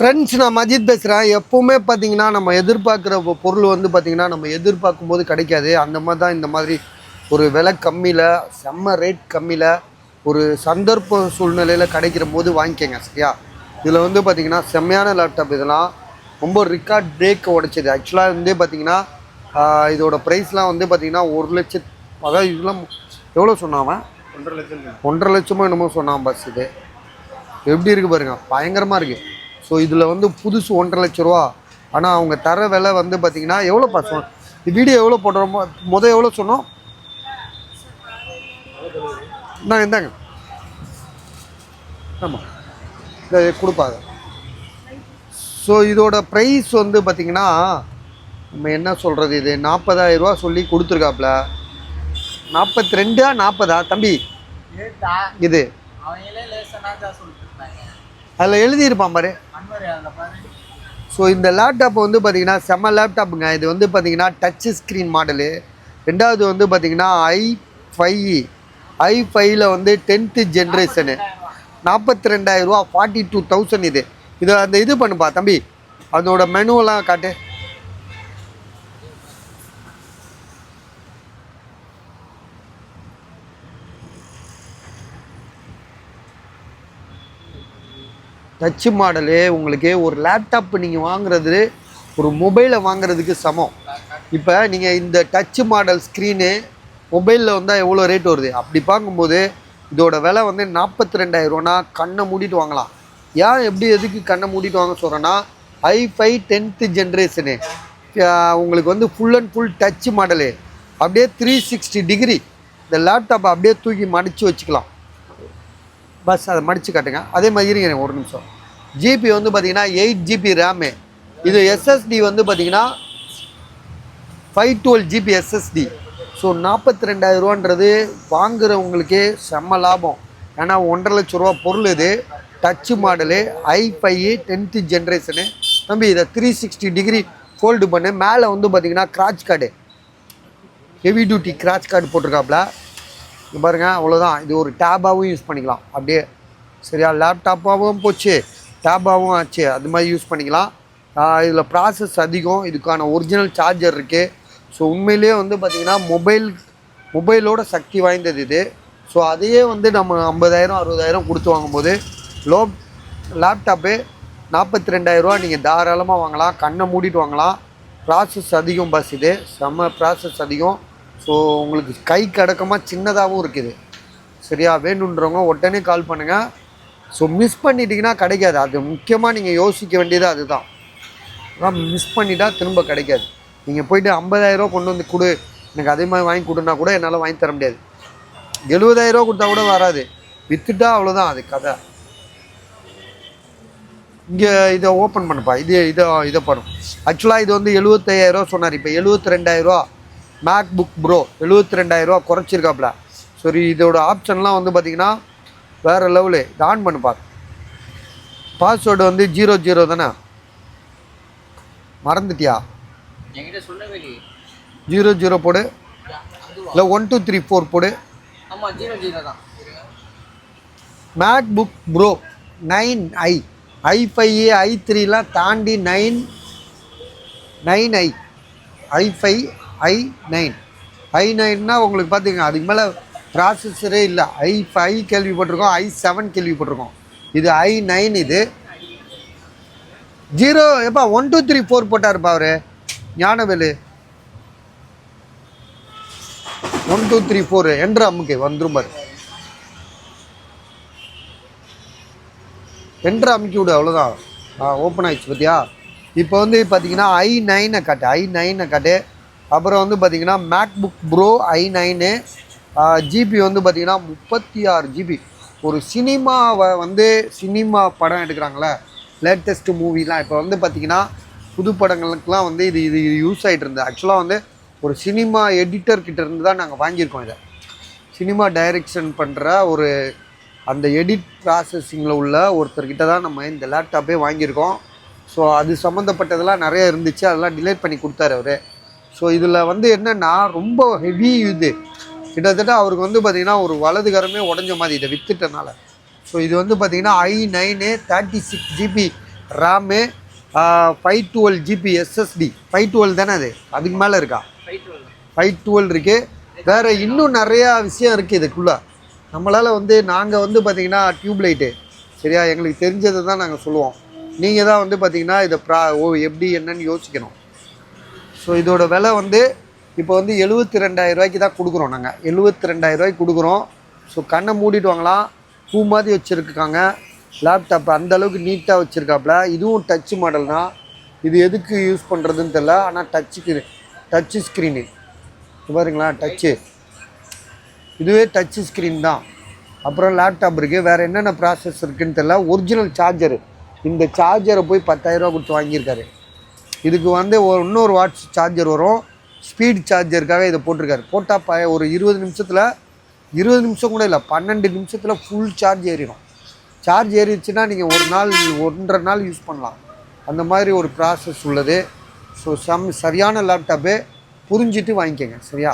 Friends, நான் மஜித் பேசுகிறேன். எப்போவுமே பார்த்தீங்கன்னா நம்ம எதிர்பார்க்குற பொருள் வந்து பார்த்திங்கன்னா நம்ம எதிர்பார்க்கும் போது கிடைக்காது. அந்த மாதிரி தான் இந்த மாதிரி ஒரு விலை கம்மியில், செம்ம ரேட் கம்மியில், ஒரு சந்தர்ப்ப சூழ்நிலையில் கிடைக்கிற போது வாங்கிக்கோங்க. சரியா? இதில் வந்து பார்த்திங்கன்னா செம்மையான லேப்டாப். இதெல்லாம் ரொம்ப ரெக்கார்ட் பிரேக் உடைச்சது. ஆக்சுவலாக வந்து பார்த்திங்கன்னா இதோட ப்ரைஸ்லாம் வந்து பார்த்திங்கன்னா 1 லட்சம். அதாவது இதெல்லாம் எவ்வளோ சொன்னான்? 1.5 லட்சமோ என்னமோ சொன்னான். பஸ் இது எப்படி இருக்குது பாருங்கள், பயங்கரமாக இருக்குது. ஸோ இதில் வந்து புதுசு 1.5 லட்ச ரூபா. ஆனால் அவங்க தர விலை வந்து பார்த்திங்கன்னா எவ்வளோ சொன்னோம், வீடியோ எவ்வளோ போடுறோமோ எவ்வளோ சொன்னோம். நான் எந்தாங்க ஆமாம் இதை கொடுப்பாங்க. ஸோ இதோட ப்ரைஸ் வந்து பார்த்திங்கன்னா நம்ம என்ன சொல்கிறது, இது 40,000 ரூபா சொல்லி கொடுத்துருக்காப்புல. 42 40 தம்பி இது அதில் எழுதியிருப்பான் பாரு. ஸோ இந்த லேப்டாப் வந்து பார்த்திங்கன்னா செம்ம லேப்டாப்புங்க. இது வந்து பார்த்திங்கன்னா டச்சு ஸ்க்ரீன் மாடலு. ரெண்டாவது வந்து பார்த்திங்கன்னா i5யில் வந்து 10th ஜென்ரேஷனு. 42,000 ரூபா, 42,000 இது. இதை அந்த இது பண்ணுப்பா தம்பி, அதோட மெனுவெல்லாம் காட்டு. Touch model. உங்களுக்கு ஒரு லேப்டாப் நீங்கள் வாங்குறது ஒரு மொபைலை வாங்குறதுக்கு சமம். இப்போ நீங்கள் இந்த டச்சு மாடல் ஸ்க்ரீனு மொபைலில் வந்தால் எவ்வளோ ரேட் வருது? அப்படி பார்க்கும்போது இதோட விலை வந்து 42,000 ரூபானா கண்ணை மூடிட்டு வாங்கலாம். ஏன் எதுக்கு கண்ணை மூடிட்டு வாங்க சொல்கிறேன்னா, i5 10th ஜென்ரேஷனு உங்களுக்கு வந்து full and full touch model. அப்படியே 360 டிகிரி இந்த லேப்டாப்பை அப்படியே தூக்கி மடித்து வச்சுக்கலாம். பஸ் அதை மடித்து காட்டுங்க. அதே மாதிரி இருங்க ஒரு நிமிஷம். ஜிபி வந்து பார்த்திங்கன்னா 8 GB ரேமு. இது எஸ்எஸ்டி வந்து பார்த்திங்கன்னா 512 GB எஸ்எஸ்டி. ஸோ 42,000 ரூபான்றது வாங்குறவங்களுக்கே செம்ம லாபம். ஏன்னா 1.5 லட்ச ரூபா பொருள் இது. Touch model, i5 10th generation. தம்பி இதை 360 டிகிரி ஃபோல்டு பண்ணு. மேலே வந்து பார்த்திங்கன்னா scratch guard, heavy duty scratch guard போட்டிருக்காப்புல. பாருங்கள், அவ்வளோதான். இது ஒரு டேபாகவும் யூஸ் பண்ணிக்கலாம் அப்படியே. சரியா? லேப்டாப்பாகவும் போச்சு, டேபாகவும் ஆச்சு. அது மாதிரி யூஸ் பண்ணிக்கலாம். இதில் ப்ராசஸ் அதிகம். இதுக்கான ஒரிஜினல் சார்ஜர் இருக்குது. ஸோ உண்மையிலே வந்து பார்த்திங்கன்னா மொபைலோட சக்தி வாய்ந்தது இது. ஸோ அதையே வந்து நம்ம 50,000 60,000 கொடுத்து வாங்கும்போது லேப்டாப்பு 42,000 ரூபா நீங்கள் தாராளமாக வாங்கலாம். கண்ணை மூடிட்டு வாங்கலாம். ப்ராசஸ் அதிகம் பஸ், இது செம்ம ப்ராசஸ் அதிகம். ஸோ உங்களுக்கு கை கடக்கமாக சின்னதாகவும் இருக்குது. சரியா? வேணுன்றவங்க உடனே கால் பண்ணுங்கள். ஸோ மிஸ் பண்ணிட்டீங்கன்னா கிடைக்காது. அது முக்கியமாக நீங்கள் யோசிக்க வேண்டியது அதுதான். ஆனால் மிஸ் பண்ணிட்டா திரும்ப கிடைக்காது. நீங்கள் போய்ட்டு 50,000 ரூபா கொண்டு வந்து கொடு, எனக்கு அதே மாதிரி வாங்கி கொடுனா கூட என்னால் வாங்கி தர முடியாது. 70,000 ரூபா கொடுத்தா கூட வராது. விற்றுட்டா அவ்வளோதான் அது கதை. இங்கே இதை ஓப்பன் பண்ணுப்பா. இதை பண்ணும். ஆக்சுவலாக இது வந்து 75,000 ரூபா சொன்னார். இப்போ 72,000 ரூபா. மேக்புக் ப்ரோ 72,000 ரூபா குறைச்சிருக்காப்புல. சரி, இதோட ஆப்ஷன்லாம் வந்து பார்த்திங்கன்னா வேறு லெவலு. இது ஆன் பண்ணுப்பா. பாஸ்வேர்டு வந்து 00 தானே, மறந்துட்டியா? 00 போடு, இல்லை 1 2 3 4 போடு. மேக்புக் ப்ரோ 9i, i5 i3லாம் தாண்டி 9i, i5 i9. i9னா உங்களுக்கு பார்த்திங்க அதுக்கு மேலே ப்ராசஸரே இல்லை. i5 கேள்விப்பட்டிருக்கோம், i7 கேள்விப்பட்டிருக்கோம். இது i9. இது 0 எப்பா 1 2 3 4 போட்டாருப்பா அவர் ஞானவேலு. 1 2 3 4 என்ற அம்முக்கு வந்துரும் பாரு. என்ற அமுக்கி விடு, அவ்வளோதான். ஓப்பன் ஆகிடுச்சு பார்த்தியா? இப்போ வந்து பார்த்திங்கன்னா i9 காட்டு. அப்புறம் வந்து பார்த்திங்கன்னா மேக்புக் ப்ரோ i9. ஜிபி வந்து பார்த்திங்கன்னா 36 GB. ஒரு சினிமா படம் எடுக்கிறாங்களே, லேட்டஸ்ட்டு மூவிலாம் இப்போ வந்து பார்த்திங்கன்னா புது படங்களுக்கெலாம் வந்து இது யூஸ் ஆகிட்டு இருந்தது. ஆக்சுவலாக வந்து ஒரு சினிமா எடிட்டர்கிட்ட இருந்து தான் நாங்கள் வாங்கியிருக்கோம். இதை சினிமா டைரெக்ஷன் பண்ணுற ஒரு அந்த எடிட் ப்ராசஸிங்கில் உள்ள ஒருத்தர்கிட்ட தான் நம்ம இந்த லேப்டாப்பே வாங்கியிருக்கோம். ஸோ அது சம்மந்தப்பட்டதெல்லாம் நிறைய இருந்துச்சு, அதெல்லாம் டிலேட் பண்ணி கொடுத்தாரு அவர். ஸோ இதில் வந்து என்னென்னா ரொம்ப ஹெவி இது. கிட்டத்தட்ட அவருக்கு வந்து பார்த்திங்கன்னா ஒரு வலதுகரமே உடஞ்ச மாதிரி இதை விற்றுட்டனால. ஸோ இது வந்து பார்த்திங்கன்னா i9 36 GB RAM 512 GB SSD 512 தானே அதுக்கு மேலே இருக்கா? 512 இருக்குது. வேறு இன்னும் நிறையா விஷயம் இருக்குது இதுக்குள்ளே. நம்மளால் வந்து நாங்கள் வந்து பார்த்திங்கன்னா டியூப்லைட்டு சரியா எங்களுக்கு தெரிஞ்சதை தான் நாங்கள் சொல்லுவோம். நீங்கள் தான் வந்து பார்த்திங்கன்னா இதை எப்படி என்னன்னு யோசிக்கணும். ஸோ இதோட விலை வந்து இப்போ வந்து 72,000 ரூபாய்க்கு தான் கொடுக்குறோம். நாங்கள் 72,000 ரூபாய்க்கு கொடுக்குறோம். ஸோ கண்ணை மூடிட்டு வாங்கலாம். பூ மாதிரி வச்சுருக்காங்க லேப்டாப், அந்தளவுக்கு நீட்டாக வச்சுருக்காப்புல. இதுவும் டச்சு மாடல் தான். இது எதுக்கு யூஸ் பண்ணுறதுன்னு தெரில. ஆனால் டச்சு ஸ்க்ரீனு பாருங்களா, டச்சு இதுவே டச்சு ஸ்க்ரீன் தான். அப்புறம் லேப்டாப் இருக்குது. வேறு என்னென்ன ப்ராசஸ் இருக்குதுன்னு தெரில. ஒரிஜினல் சார்ஜரு, இந்த சார்ஜரை போய் 10,000 ரூபா கொடுத்து வாங்கியிருக்காரு. இதுக்கு வந்து இன்னொரு வாட்ஸ் சார்ஜர் வரும். ஸ்பீட் சார்ஜருக்காக இதை போட்டிருக்காரு. போட்டால் ஒரு 20 நிமிஷத்தில் 20 நிமிஷம் கூட இல்லை 12 நிமிஷத்தில் ஃபுல் சார்ஜ் ஏறிடும். சார்ஜ் ஏறிடுச்சுன்னா நீங்கள் ஒரு நாள் 1.5 நாள் யூஸ் பண்ணலாம். அந்த மாதிரி ஒரு ப்ராசஸ் உள்ளது. ஸோ சரியான லேப்டாப்பு புரிஞ்சுட்டு வாங்கிக்கோங்க சரியா.